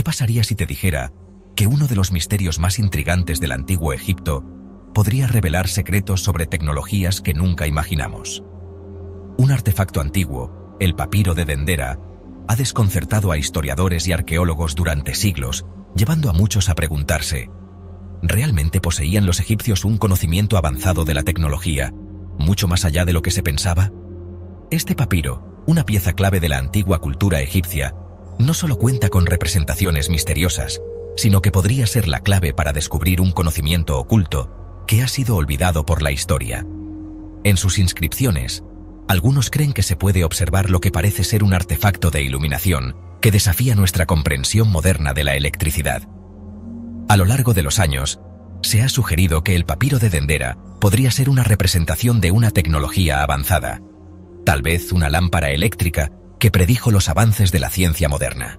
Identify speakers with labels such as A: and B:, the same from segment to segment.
A: ¿Qué pasaría si te dijera que uno de los misterios más intrigantes del antiguo Egipto podría revelar secretos sobre tecnologías que nunca imaginamos? Un artefacto antiguo, el papiro de Dendera, ha desconcertado a historiadores y arqueólogos durante siglos, llevando a muchos a preguntarse: ¿realmente poseían los egipcios un conocimiento avanzado de la tecnología, mucho más allá de lo que se pensaba? Este papiro, una pieza clave de la antigua cultura egipcia, no solo cuenta con representaciones misteriosas, sino que podría ser la clave para descubrir un conocimiento oculto que ha sido olvidado por la historia. En sus inscripciones, algunos creen que se puede observar lo que parece ser un artefacto de iluminación que desafía nuestra comprensión moderna de la electricidad. A lo largo de los años, se ha sugerido que el papiro de Dendera podría ser una representación de una tecnología avanzada, tal vez una lámpara eléctrica que predijo los avances de la ciencia moderna.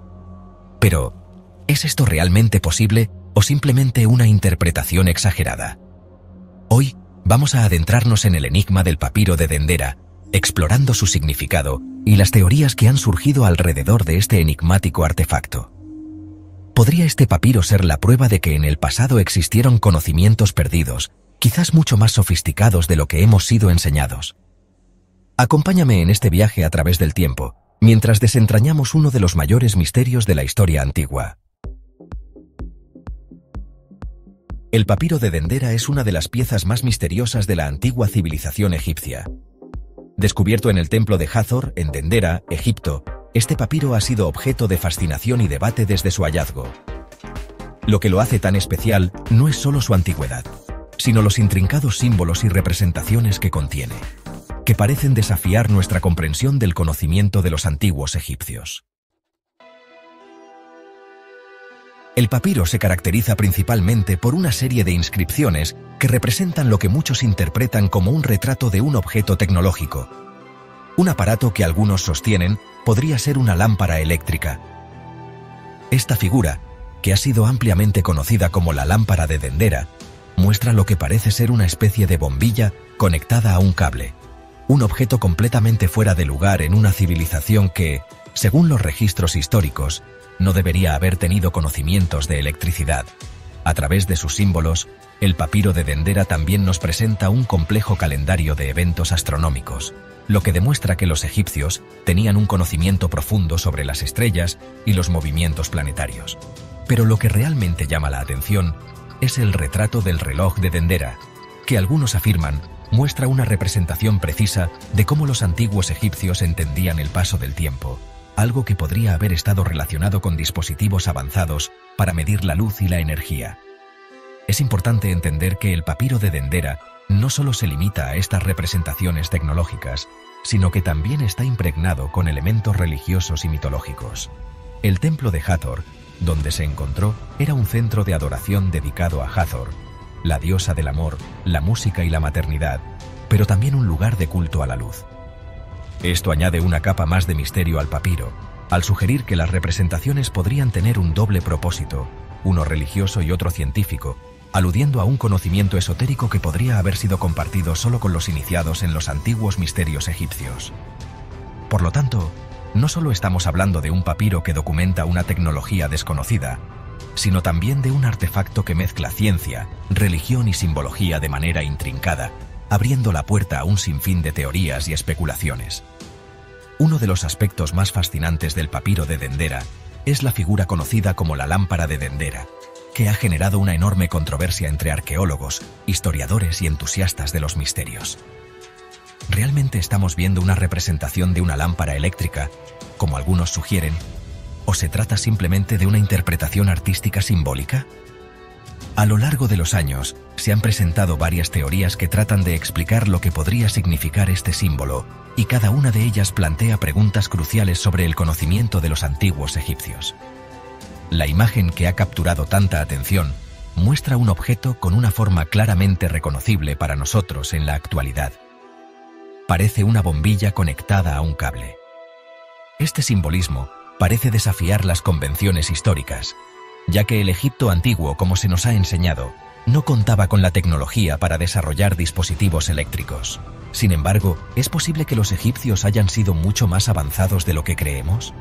A: Pero, ¿es esto realmente posible o simplemente una interpretación exagerada? Hoy vamos a adentrarnos en el enigma del papiro de Dendera, explorando su significado y las teorías que han surgido alrededor de este enigmático artefacto. ¿Podría este papiro ser la prueba de que en el pasado existieron conocimientos perdidos, quizás mucho más sofisticados de lo que hemos sido enseñados? Acompáñame en este viaje a través del tiempo, mientras desentrañamos uno de los mayores misterios de la historia antigua. El papiro de Dendera es una de las piezas más misteriosas de la antigua civilización egipcia. Descubierto en el templo de Hathor, en Dendera, Egipto, este papiro ha sido objeto de fascinación y debate desde su hallazgo. Lo que lo hace tan especial no es solo su antigüedad, sino los intrincados símbolos y representaciones que contiene, que parecen desafiar nuestra comprensión del conocimiento de los antiguos egipcios. El papiro se caracteriza principalmente por una serie de inscripciones que representan lo que muchos interpretan como un retrato de un objeto tecnológico. Un aparato que algunos sostienen podría ser una lámpara eléctrica. Esta figura, que ha sido ampliamente conocida como la lámpara de Dendera, muestra lo que parece ser una especie de bombilla conectada a un cable. Un objeto completamente fuera de lugar en una civilización que, según los registros históricos, no debería haber tenido conocimientos de electricidad. A través de sus símbolos, el papiro de Dendera también nos presenta un complejo calendario de eventos astronómicos, lo que demuestra que los egipcios tenían un conocimiento profundo sobre las estrellas y los movimientos planetarios. Pero lo que realmente llama la atención es el retrato del reloj de Dendera, que algunos afirman muestra una representación precisa de cómo los antiguos egipcios entendían el paso del tiempo, algo que podría haber estado relacionado con dispositivos avanzados para medir la luz y la energía. Es importante entender que el papiro de Dendera no solo se limita a estas representaciones tecnológicas, sino que también está impregnado con elementos religiosos y mitológicos. El templo de Hathor, donde se encontró, era un centro de adoración dedicado a Hathor, la diosa del amor, la música y la maternidad, pero también un lugar de culto a la luz. Esto añade una capa más de misterio al papiro, al sugerir que las representaciones podrían tener un doble propósito, uno religioso y otro científico, aludiendo a un conocimiento esotérico que podría haber sido compartido solo con los iniciados en los antiguos misterios egipcios. Por lo tanto, no solo estamos hablando de un papiro que documenta una tecnología desconocida, sino también de un artefacto que mezcla ciencia, religión y simbología de manera intrincada, abriendo la puerta a un sinfín de teorías y especulaciones. Uno de los aspectos más fascinantes del papiro de Dendera es la figura conocida como la lámpara de Dendera, que ha generado una enorme controversia entre arqueólogos, historiadores y entusiastas de los misterios. ¿Realmente estamos viendo una representación de una lámpara eléctrica, como algunos sugieren? ¿O se trata simplemente de una interpretación artística simbólica? A lo largo de los años, se han presentado varias teorías que tratan de explicar lo que podría significar este símbolo, y cada una de ellas plantea preguntas cruciales sobre el conocimiento de los antiguos egipcios. La imagen que ha capturado tanta atención muestra un objeto con una forma claramente reconocible para nosotros en la actualidad. Parece una bombilla conectada a un cable. Este simbolismo parece desafiar las convenciones históricas, ya que el Egipto antiguo, como se nos ha enseñado, no contaba con la tecnología para desarrollar dispositivos eléctricos. Sin embargo, ¿es posible que los egipcios hayan sido mucho más avanzados de lo que creemos?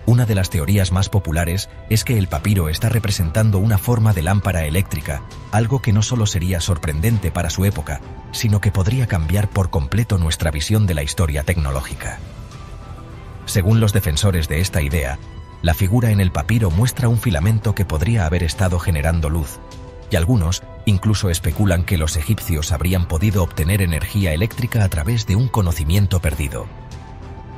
A: Una de las teorías más populares es que el papiro está representando una forma de lámpara eléctrica, algo que no solo sería sorprendente para su época, sino que podría cambiar por completo nuestra visión de la historia tecnológica. Según los defensores de esta idea, la figura en el papiro muestra un filamento que podría haber estado generando luz, y algunos incluso especulan que los egipcios habrían podido obtener energía eléctrica a través de un conocimiento perdido.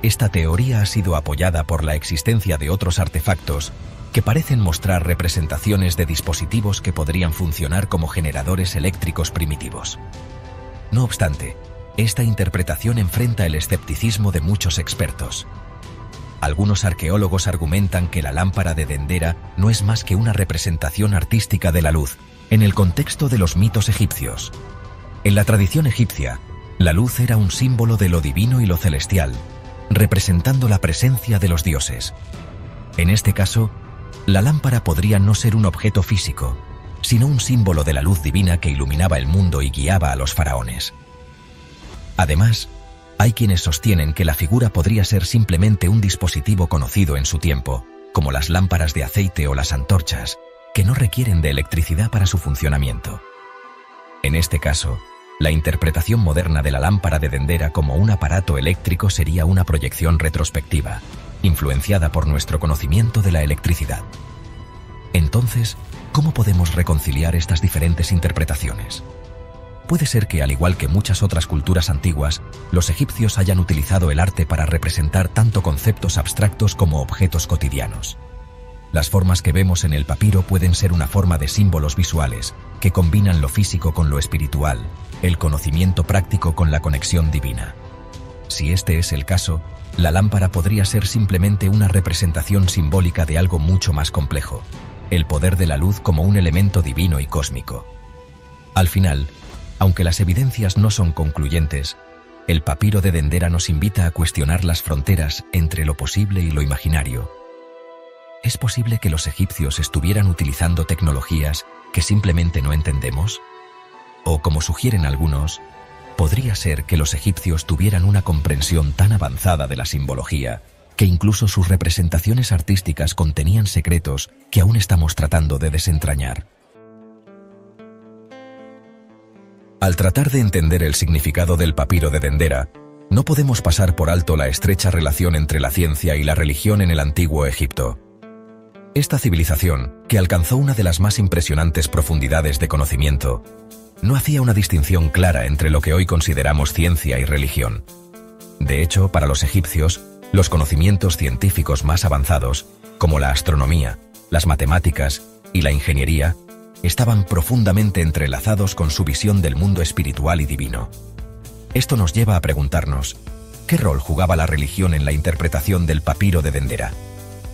A: Esta teoría ha sido apoyada por la existencia de otros artefactos que parecen mostrar representaciones de dispositivos que podrían funcionar como generadores eléctricos primitivos. No obstante, esta interpretación enfrenta el escepticismo de muchos expertos. Algunos arqueólogos argumentan que la lámpara de Dendera no es más que una representación artística de la luz, en el contexto de los mitos egipcios. En la tradición egipcia, la luz era un símbolo de lo divino y lo celestial, representando la presencia de los dioses. En este caso, la lámpara podría no ser un objeto físico, sino un símbolo de la luz divina que iluminaba el mundo y guiaba a los faraones. Además, hay quienes sostienen que la figura podría ser simplemente un dispositivo conocido en su tiempo, como las lámparas de aceite o las antorchas, que no requieren de electricidad para su funcionamiento. En este caso, la interpretación moderna de la lámpara de Dendera como un aparato eléctrico sería una proyección retrospectiva, influenciada por nuestro conocimiento de la electricidad. Entonces, ¿cómo podemos reconciliar estas diferentes interpretaciones? Puede ser que, al igual que muchas otras culturas antiguas, los egipcios hayan utilizado el arte para representar tanto conceptos abstractos como objetos cotidianos. Las formas que vemos en el papiro pueden ser una forma de símbolos visuales que combinan lo físico con lo espiritual, el conocimiento práctico con la conexión divina. Si este es el caso, la lámpara podría ser simplemente una representación simbólica de algo mucho más complejo, el poder de la luz como un elemento divino y cósmico. Al final, aunque las evidencias no son concluyentes, el papiro de Dendera nos invita a cuestionar las fronteras entre lo posible y lo imaginario. ¿Es posible que los egipcios estuvieran utilizando tecnologías que simplemente no entendemos? O, como sugieren algunos, podría ser que los egipcios tuvieran una comprensión tan avanzada de la simbología que incluso sus representaciones artísticas contenían secretos que aún estamos tratando de desentrañar. Al tratar de entender el significado del papiro de Dendera, no podemos pasar por alto la estrecha relación entre la ciencia y la religión en el antiguo Egipto. Esta civilización, que alcanzó una de las más impresionantes profundidades de conocimiento, no hacía una distinción clara entre lo que hoy consideramos ciencia y religión. De hecho, para los egipcios, los conocimientos científicos más avanzados, como la astronomía, las matemáticas y la ingeniería, estaban profundamente entrelazados con su visión del mundo espiritual y divino. Esto nos lleva a preguntarnos, ¿qué rol jugaba la religión en la interpretación del papiro de Dendera?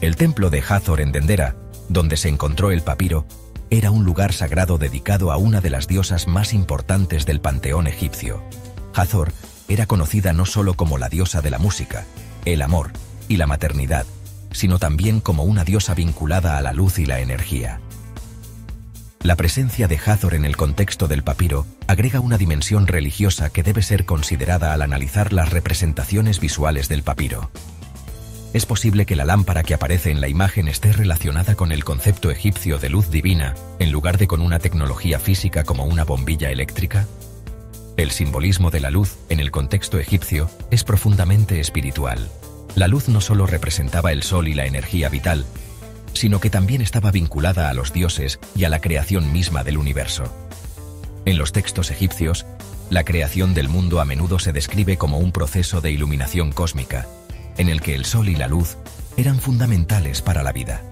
A: El templo de Hathor en Dendera, donde se encontró el papiro, era un lugar sagrado dedicado a una de las diosas más importantes del panteón egipcio. Hathor era conocida no solo como la diosa de la música, el amor y la maternidad, sino también como una diosa vinculada a la luz y la energía. La presencia de Hathor en el contexto del papiro agrega una dimensión religiosa que debe ser considerada al analizar las representaciones visuales del papiro. ¿Es posible que la lámpara que aparece en la imagen esté relacionada con el concepto egipcio de luz divina, en lugar de con una tecnología física como una bombilla eléctrica? El simbolismo de la luz, en el contexto egipcio, es profundamente espiritual. La luz no solo representaba el sol y la energía vital, sino que también estaba vinculada a los dioses y a la creación misma del universo. En los textos egipcios, la creación del mundo a menudo se describe como un proceso de iluminación cósmica, en el que el sol y la luz eran fundamentales para la vida.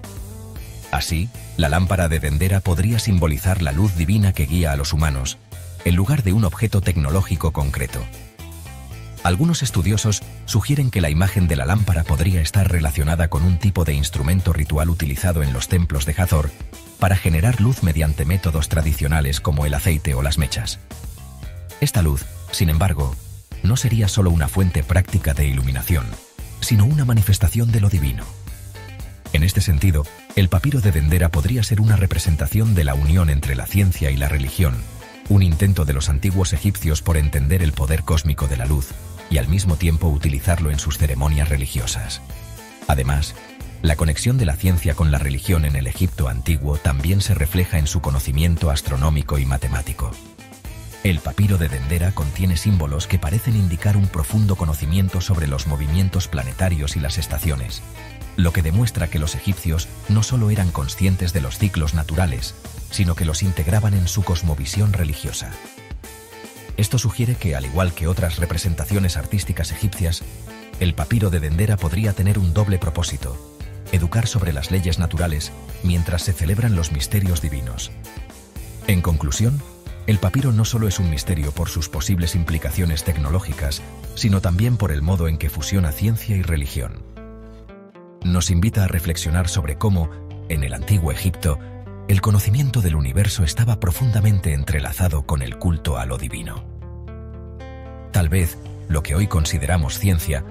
A: Así, la lámpara de Dendera podría simbolizar la luz divina que guía a los humanos, en lugar de un objeto tecnológico concreto. Algunos estudiosos sugieren que la imagen de la lámpara podría estar relacionada con un tipo de instrumento ritual utilizado en los templos de Hathor para generar luz mediante métodos tradicionales como el aceite o las mechas. Esta luz, sin embargo, no sería solo una fuente práctica de iluminación, sino una manifestación de lo divino. En este sentido, el papiro de Dendera podría ser una representación de la unión entre la ciencia y la religión, un intento de los antiguos egipcios por entender el poder cósmico de la luz y al mismo tiempo utilizarlo en sus ceremonias religiosas. Además, La conexión de la ciencia con la religión en el Egipto antiguo también se refleja en su conocimiento astronómico y matemático. El papiro de Dendera contiene símbolos que parecen indicar un profundo conocimiento sobre los movimientos planetarios y las estaciones, lo que demuestra que los egipcios no solo eran conscientes de los ciclos naturales, sino que los integraban en su cosmovisión religiosa. Esto sugiere que, al igual que otras representaciones artísticas egipcias, el papiro de Dendera podría tener un doble propósito: educar sobre las leyes naturales mientras se celebran los misterios divinos. En conclusión, el papiro no solo es un misterio por sus posibles implicaciones tecnológicas, sino también por el modo en que fusiona ciencia y religión. Nos invita a reflexionar sobre cómo, en el antiguo Egipto, el conocimiento del universo estaba profundamente entrelazado con el culto a lo divino. Tal vez, lo que hoy consideramos ciencia,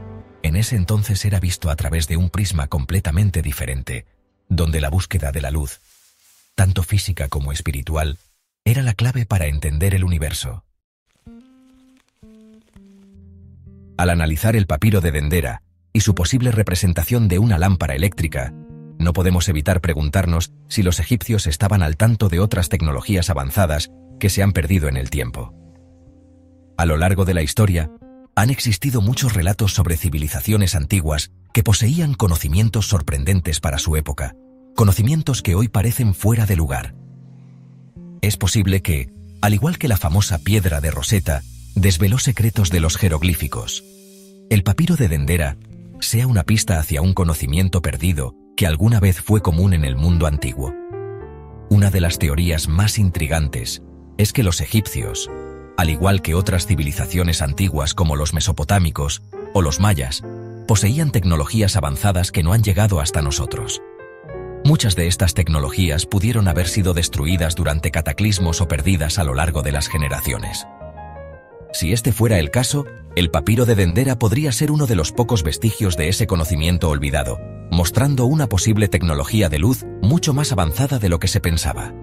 A: en ese entonces era visto a través de un prisma completamente diferente, donde la búsqueda de la luz, tanto física como espiritual, era la clave para entender el universo. Al analizar el papiro de Dendera y su posible representación de una lámpara eléctrica, no podemos evitar preguntarnos si los egipcios estaban al tanto de otras tecnologías avanzadas que se han perdido en el tiempo. A lo largo de la historia, han existido muchos relatos sobre civilizaciones antiguas que poseían conocimientos sorprendentes para su época, conocimientos que hoy parecen fuera de lugar. Es posible que, al igual que la famosa piedra de Rosetta, desveló secretos de los jeroglíficos, el papiro de Dendera sea una pista hacia un conocimiento perdido que alguna vez fue común en el mundo antiguo. Una de las teorías más intrigantes es que los egipcios, al igual que otras civilizaciones antiguas como los mesopotámicos o los mayas, poseían tecnologías avanzadas que no han llegado hasta nosotros. Muchas de estas tecnologías pudieron haber sido destruidas durante cataclismos o perdidas a lo largo de las generaciones. Si este fuera el caso, el papiro de Dendera podría ser uno de los pocos vestigios de ese conocimiento olvidado, mostrando una posible tecnología de luz mucho más avanzada de lo que se pensaba.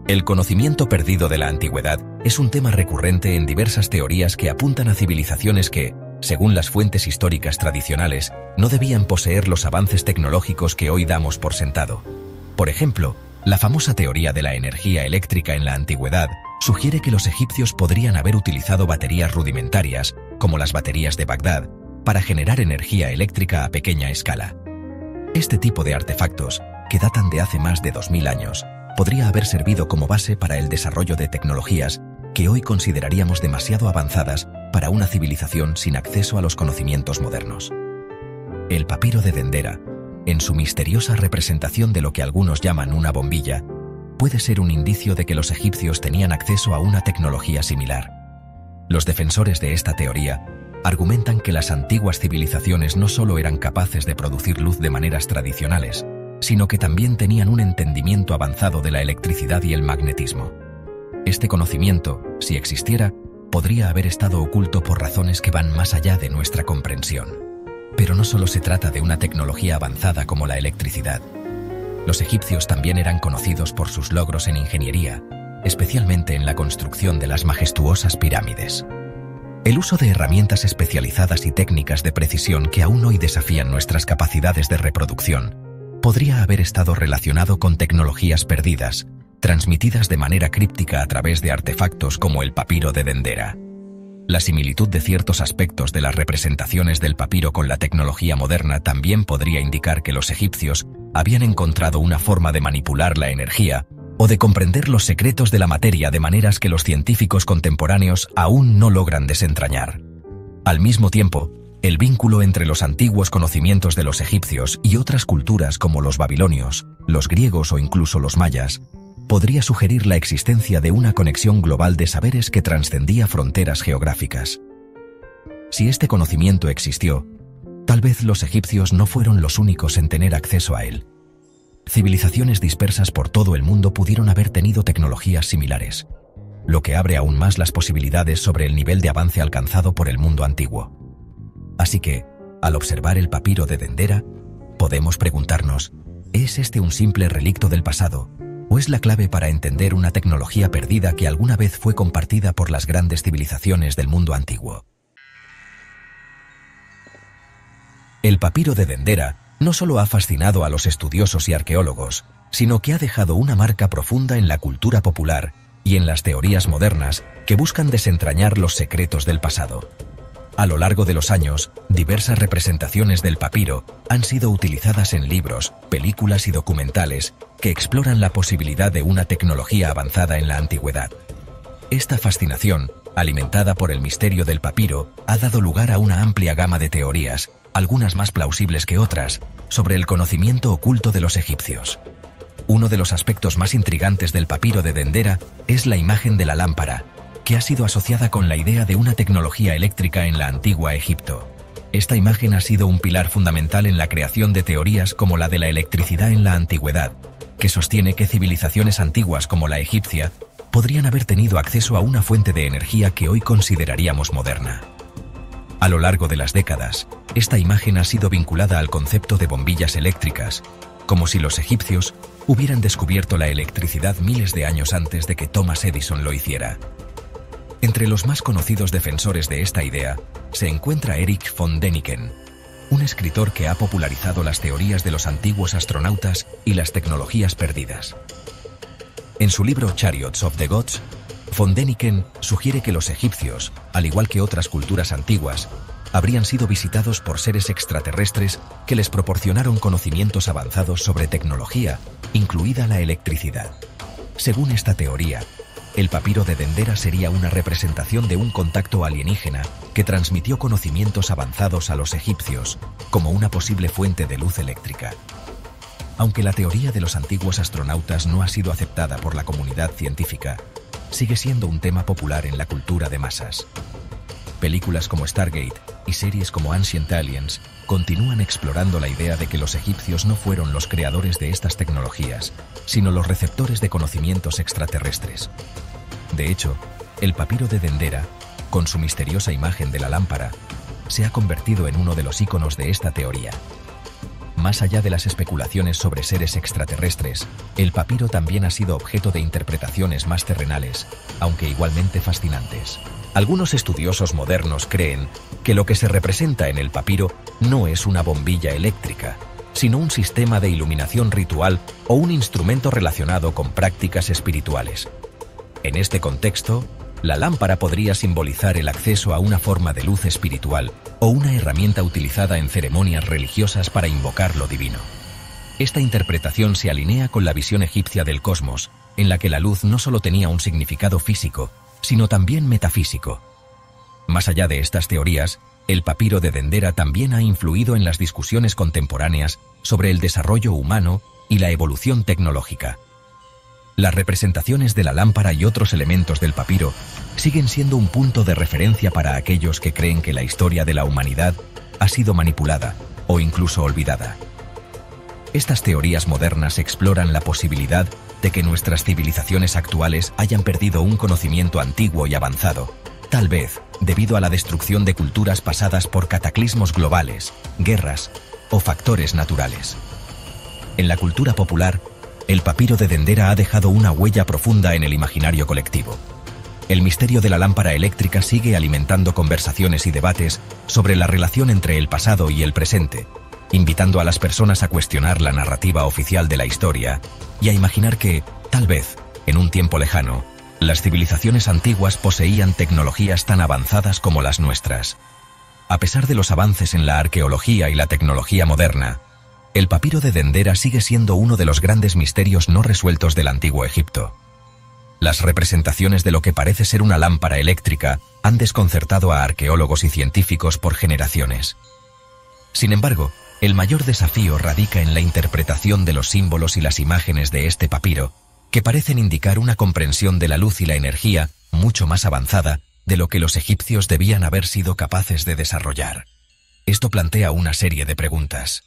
A: El conocimiento perdido de la antigüedad es un tema recurrente en diversas teorías que apuntan a civilizaciones que, según las fuentes históricas tradicionales, no debían poseer los avances tecnológicos que hoy damos por sentado. Por ejemplo, la famosa teoría de la energía eléctrica en la antigüedad sugiere que los egipcios podrían haber utilizado baterías rudimentarias, como las baterías de Bagdad, para generar energía eléctrica a pequeña escala. Este tipo de artefactos, que datan de hace más de 2000 años, podría haber servido como base para el desarrollo de tecnologías que hoy consideraríamos demasiado avanzadas para una civilización sin acceso a los conocimientos modernos. El papiro de Dendera, en su misteriosa representación de lo que algunos llaman una bombilla, puede ser un indicio de que los egipcios tenían acceso a una tecnología similar. Los defensores de esta teoría argumentan que las antiguas civilizaciones no solo eran capaces de producir luz de maneras tradicionales, sino que también tenían un entendimiento avanzado de la electricidad y el magnetismo. Este conocimiento, si existiera, podría haber estado oculto por razones que van más allá de nuestra comprensión. Pero no solo se trata de una tecnología avanzada como la electricidad. Los egipcios también eran conocidos por sus logros en ingeniería, especialmente en la construcción de las majestuosas pirámides. El uso de herramientas especializadas y técnicas de precisión que aún hoy desafían nuestras capacidades de reproducción podría haber estado relacionado con tecnologías perdidas, transmitidas de manera críptica a través de artefactos como el papiro de Dendera. La similitud de ciertos aspectos de las representaciones del papiro con la tecnología moderna también podría indicar que los egipcios habían encontrado una forma de manipular la energía o de comprender los secretos de la materia de maneras que los científicos contemporáneos aún no logran desentrañar. Al mismo tiempo, el vínculo entre los antiguos conocimientos de los egipcios y otras culturas como los babilonios, los griegos o incluso los mayas, podría sugerir la existencia de una conexión global de saberes que trascendía fronteras geográficas. Si este conocimiento existió, tal vez los egipcios no fueron los únicos en tener acceso a él. Civilizaciones dispersas por todo el mundo pudieron haber tenido tecnologías similares, lo que abre aún más las posibilidades sobre el nivel de avance alcanzado por el mundo antiguo. Así que, al observar el papiro de Dendera, podemos preguntarnos, ¿es este un simple relicto del pasado, o es la clave para entender una tecnología perdida que alguna vez fue compartida por las grandes civilizaciones del mundo antiguo? El papiro de Dendera no solo ha fascinado a los estudiosos y arqueólogos, sino que ha dejado una marca profunda en la cultura popular y en las teorías modernas que buscan desentrañar los secretos del pasado. A lo largo de los años, diversas representaciones del papiro han sido utilizadas en libros, películas y documentales que exploran la posibilidad de una tecnología avanzada en la antigüedad. Esta fascinación, alimentada por el misterio del papiro, ha dado lugar a una amplia gama de teorías, algunas más plausibles que otras, sobre el conocimiento oculto de los egipcios. Uno de los aspectos más intrigantes del papiro de Dendera es la imagen de la lámpara, que ha sido asociada con la idea de una tecnología eléctrica en la antigua Egipto. Esta imagen ha sido un pilar fundamental en la creación de teorías como la de la electricidad en la antigüedad, que sostiene que civilizaciones antiguas como la egipcia podrían haber tenido acceso a una fuente de energía que hoy consideraríamos moderna. A lo largo de las décadas, esta imagen ha sido vinculada al concepto de bombillas eléctricas, como si los egipcios hubieran descubierto la electricidad miles de años antes de que Thomas Edison lo hiciera. Entre los más conocidos defensores de esta idea se encuentra Erich von Däniken, un escritor que ha popularizado las teorías de los antiguos astronautas y las tecnologías perdidas. En su libro Chariots of the Gods, von Däniken sugiere que los egipcios, al igual que otras culturas antiguas, habrían sido visitados por seres extraterrestres que les proporcionaron conocimientos avanzados sobre tecnología, incluida la electricidad. Según esta teoría, el papiro de Dendera sería una representación de un contacto alienígena que transmitió conocimientos avanzados a los egipcios como una posible fuente de luz eléctrica. Aunque la teoría de los antiguos astronautas no ha sido aceptada por la comunidad científica, sigue siendo un tema popular en la cultura de masas. Películas como Stargate y series como Ancient Aliens continúan explorando la idea de que los egipcios no fueron los creadores de estas tecnologías, sino los receptores de conocimientos extraterrestres. De hecho, el papiro de Dendera, con su misteriosa imagen de la lámpara, se ha convertido en uno de los íconos de esta teoría. Más allá de las especulaciones sobre seres extraterrestres, el papiro también ha sido objeto de interpretaciones más terrenales, aunque igualmente fascinantes. Algunos estudiosos modernos creen que lo que se representa en el papiro no es una bombilla eléctrica, sino un sistema de iluminación ritual o un instrumento relacionado con prácticas espirituales. En este contexto, la lámpara podría simbolizar el acceso a una forma de luz espiritual o una herramienta utilizada en ceremonias religiosas para invocar lo divino. Esta interpretación se alinea con la visión egipcia del cosmos, en la que la luz no solo tenía un significado físico, sino también metafísico. Más allá de estas teorías, el papiro de Dendera también ha influido en las discusiones contemporáneas sobre el desarrollo humano y la evolución tecnológica. Las representaciones de la lámpara y otros elementos del papiro siguen siendo un punto de referencia para aquellos que creen que la historia de la humanidad ha sido manipulada o incluso olvidada. Estas teorías modernas exploran la posibilidad de que nuestras civilizaciones actuales hayan perdido un conocimiento antiguo y avanzado, tal vez debido a la destrucción de culturas pasadas por cataclismos globales, guerras o factores naturales. En la cultura popular, el papiro de Dendera ha dejado una huella profunda en el imaginario colectivo. El misterio de la lámpara eléctrica sigue alimentando conversaciones y debates sobre la relación entre el pasado y el presente, invitando a las personas a cuestionar la narrativa oficial de la historia y a imaginar que, tal vez, en un tiempo lejano, las civilizaciones antiguas poseían tecnologías tan avanzadas como las nuestras. A pesar de los avances en la arqueología y la tecnología moderna, el papiro de Dendera sigue siendo uno de los grandes misterios no resueltos del antiguo Egipto. Las representaciones de lo que parece ser una lámpara eléctrica han desconcertado a arqueólogos y científicos por generaciones. Sin embargo, el mayor desafío radica en la interpretación de los símbolos y las imágenes de este papiro, que parecen indicar una comprensión de la luz y la energía mucho más avanzada de lo que los egipcios debían haber sido capaces de desarrollar. Esto plantea una serie de preguntas.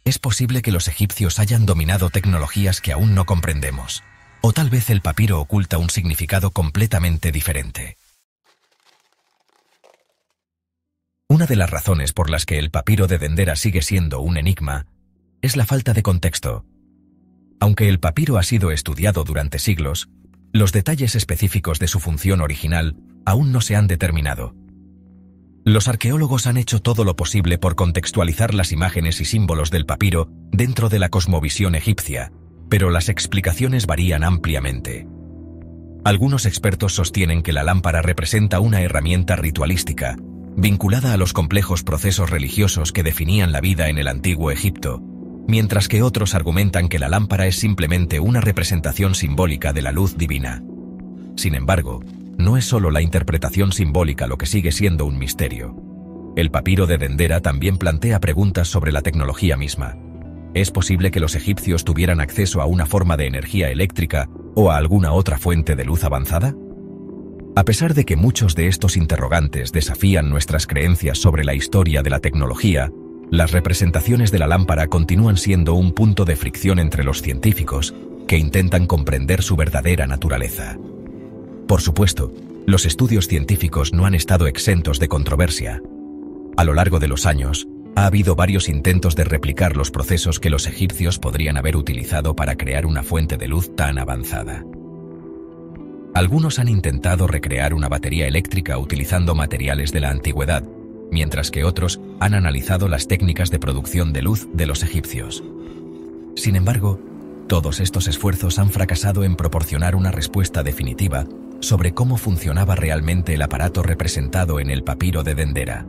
A: Es posible que los egipcios hayan dominado tecnologías que aún no comprendemos, o tal vez el papiro oculta un significado completamente diferente. Una de las razones por las que el papiro de Dendera sigue siendo un enigma es la falta de contexto. Aunque el papiro ha sido estudiado durante siglos, los detalles específicos de su función original aún no se han determinado. Los arqueólogos han hecho todo lo posible por contextualizar las imágenes y símbolos del papiro dentro de la cosmovisión egipcia, pero las explicaciones varían ampliamente. Algunos expertos sostienen que la lámpara representa una herramienta ritualística, vinculada a los complejos procesos religiosos que definían la vida en el antiguo Egipto, mientras que otros argumentan que la lámpara es simplemente una representación simbólica de la luz divina. Sin embargo, no es solo la interpretación simbólica lo que sigue siendo un misterio. El papiro de Dendera también plantea preguntas sobre la tecnología misma. ¿Es posible que los egipcios tuvieran acceso a una forma de energía eléctrica o a alguna otra fuente de luz avanzada? A pesar de que muchos de estos interrogantes desafían nuestras creencias sobre la historia de la tecnología, las representaciones de la lámpara continúan siendo un punto de fricción entre los científicos que intentan comprender su verdadera naturaleza. Por supuesto, los estudios científicos no han estado exentos de controversia. A lo largo de los años, ha habido varios intentos de replicar los procesos que los egipcios podrían haber utilizado para crear una fuente de luz tan avanzada. Algunos han intentado recrear una batería eléctrica utilizando materiales de la antigüedad, mientras que otros han analizado las técnicas de producción de luz de los egipcios. Sin embargo, todos estos esfuerzos han fracasado en proporcionar una respuesta definitiva sobre cómo funcionaba realmente el aparato representado en el papiro de Dendera.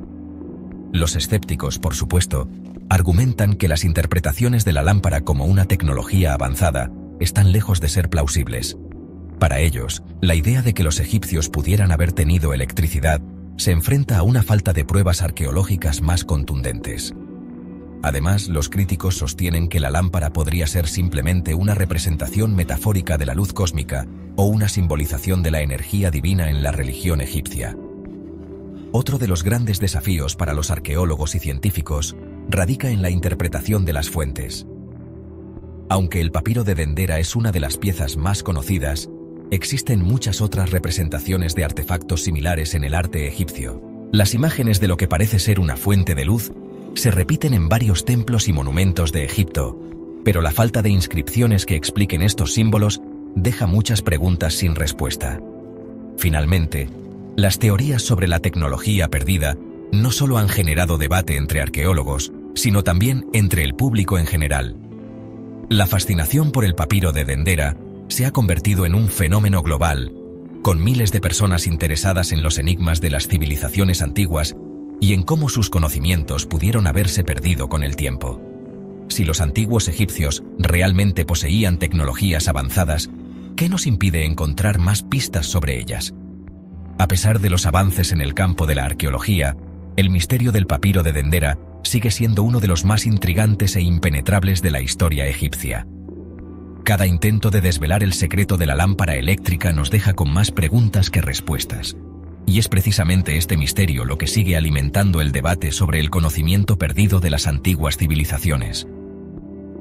A: Los escépticos, por supuesto, argumentan que las interpretaciones de la lámpara como una tecnología avanzada están lejos de ser plausibles. Para ellos, la idea de que los egipcios pudieran haber tenido electricidad se enfrenta a una falta de pruebas arqueológicas más contundentes. Además, los críticos sostienen que la lámpara podría ser simplemente una representación metafórica de la luz cósmica o una simbolización de la energía divina en la religión egipcia. Otro de los grandes desafíos para los arqueólogos y científicos radica en la interpretación de las fuentes. Aunque el papiro de Dendera es una de las piezas más conocidas, existen muchas otras representaciones de artefactos similares en el arte egipcio. Las imágenes de lo que parece ser una fuente de luz se repiten en varios templos y monumentos de Egipto, pero la falta de inscripciones que expliquen estos símbolos deja muchas preguntas sin respuesta. Finalmente, las teorías sobre la tecnología perdida no solo han generado debate entre arqueólogos, sino también entre el público en general. La fascinación por el papiro de Dendera se ha convertido en un fenómeno global, con miles de personas interesadas en los enigmas de las civilizaciones antiguas y en cómo sus conocimientos pudieron haberse perdido con el tiempo. Si los antiguos egipcios realmente poseían tecnologías avanzadas, ¿qué nos impide encontrar más pistas sobre ellas? A pesar de los avances en el campo de la arqueología, el misterio del papiro de Dendera sigue siendo uno de los más intrigantes e impenetrables de la historia egipcia. Cada intento de desvelar el secreto de la lámpara eléctrica nos deja con más preguntas que respuestas. Y es precisamente este misterio lo que sigue alimentando el debate sobre el conocimiento perdido de las antiguas civilizaciones.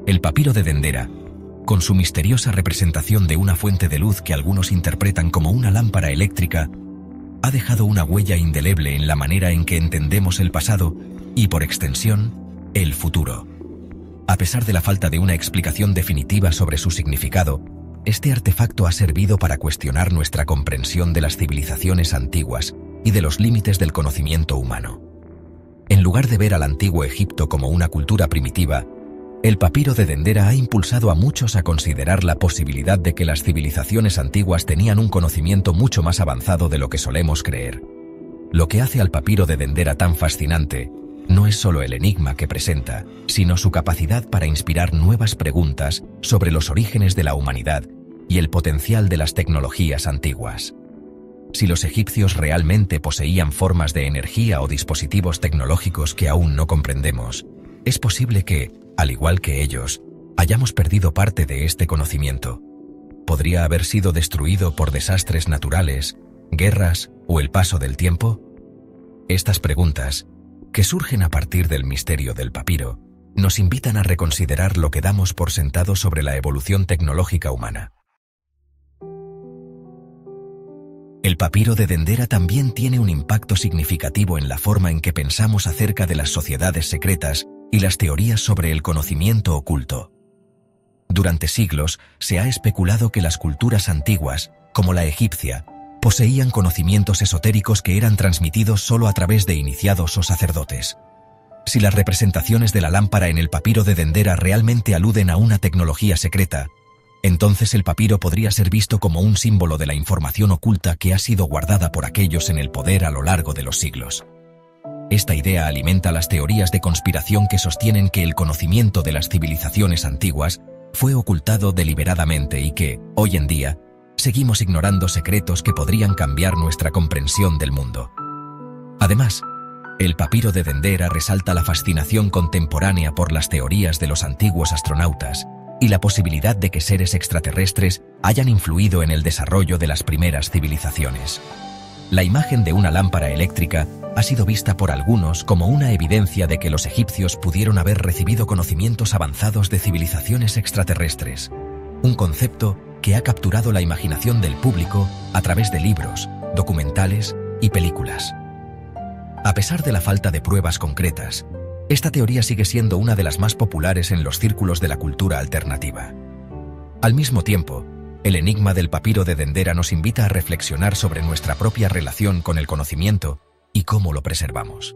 A: El papiro de Dendera, con su misteriosa representación de una fuente de luz que algunos interpretan como una lámpara eléctrica, ha dejado una huella indeleble en la manera en que entendemos el pasado y, por extensión, el futuro. A pesar de la falta de una explicación definitiva sobre su significado, este artefacto ha servido para cuestionar nuestra comprensión de las civilizaciones antiguas y de los límites del conocimiento humano. En lugar de ver al antiguo Egipto como una cultura primitiva, el papiro de Dendera ha impulsado a muchos a considerar la posibilidad de que las civilizaciones antiguas tenían un conocimiento mucho más avanzado de lo que solemos creer. Lo que hace al papiro de Dendera tan fascinante no es solo el enigma que presenta, sino su capacidad para inspirar nuevas preguntas sobre los orígenes de la humanidad y el potencial de las tecnologías antiguas. Si los egipcios realmente poseían formas de energía o dispositivos tecnológicos que aún no comprendemos, es posible que, al igual que ellos, hayamos perdido parte de este conocimiento. ¿Podría haber sido destruido por desastres naturales, guerras o el paso del tiempo? Estas preguntas, que surgen a partir del misterio del papiro, nos invitan a reconsiderar lo que damos por sentado sobre la evolución tecnológica humana. El papiro de Dendera también tiene un impacto significativo en la forma en que pensamos acerca de las sociedades secretas y las teorías sobre el conocimiento oculto. Durante siglos se ha especulado que las culturas antiguas, como la egipcia, poseían conocimientos esotéricos que eran transmitidos solo a través de iniciados o sacerdotes. Si las representaciones de la lámpara en el papiro de Dendera realmente aluden a una tecnología secreta, entonces el papiro podría ser visto como un símbolo de la información oculta que ha sido guardada por aquellos en el poder a lo largo de los siglos. Esta idea alimenta las teorías de conspiración que sostienen que el conocimiento de las civilizaciones antiguas fue ocultado deliberadamente y que, hoy en día, seguimos ignorando secretos que podrían cambiar nuestra comprensión del mundo. Además, el papiro de Dendera resalta la fascinación contemporánea por las teorías de los antiguos astronautas y la posibilidad de que seres extraterrestres hayan influido en el desarrollo de las primeras civilizaciones. La imagen de una lámpara eléctrica ha sido vista por algunos como una evidencia de que los egipcios pudieron haber recibido conocimientos avanzados de civilizaciones extraterrestres, un concepto que ha capturado la imaginación del público a través de libros, documentales y películas. A pesar de la falta de pruebas concretas, esta teoría sigue siendo una de las más populares en los círculos de la cultura alternativa. Al mismo tiempo, el enigma del papiro de Dendera nos invita a reflexionar sobre nuestra propia relación con el conocimiento y cómo lo preservamos.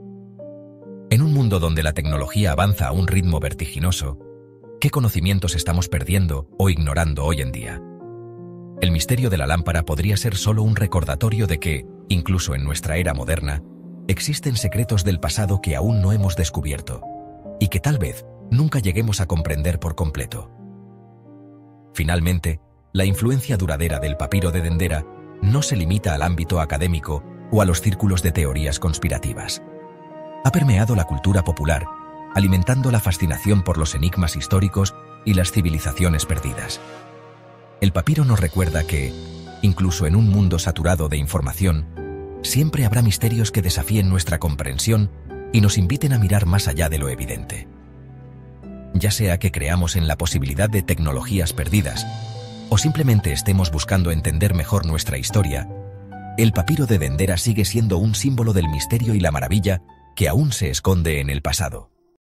A: En un mundo donde la tecnología avanza a un ritmo vertiginoso, ¿qué conocimientos estamos perdiendo o ignorando hoy en día? El misterio de la lámpara podría ser solo un recordatorio de que, incluso en nuestra era moderna, existen secretos del pasado que aún no hemos descubierto y que tal vez nunca lleguemos a comprender por completo. Finalmente, la influencia duradera del papiro de Dendera no se limita al ámbito académico o a los círculos de teorías conspirativas. Ha permeado la cultura popular, alimentando la fascinación por los enigmas históricos y las civilizaciones perdidas. El papiro nos recuerda que, incluso en un mundo saturado de información, siempre habrá misterios que desafíen nuestra comprensión y nos inviten a mirar más allá de lo evidente. Ya sea que creamos en la posibilidad de tecnologías perdidas o simplemente estemos buscando entender mejor nuestra historia, el papiro de Dendera sigue siendo un símbolo del misterio y la maravilla que aún se esconde en el pasado.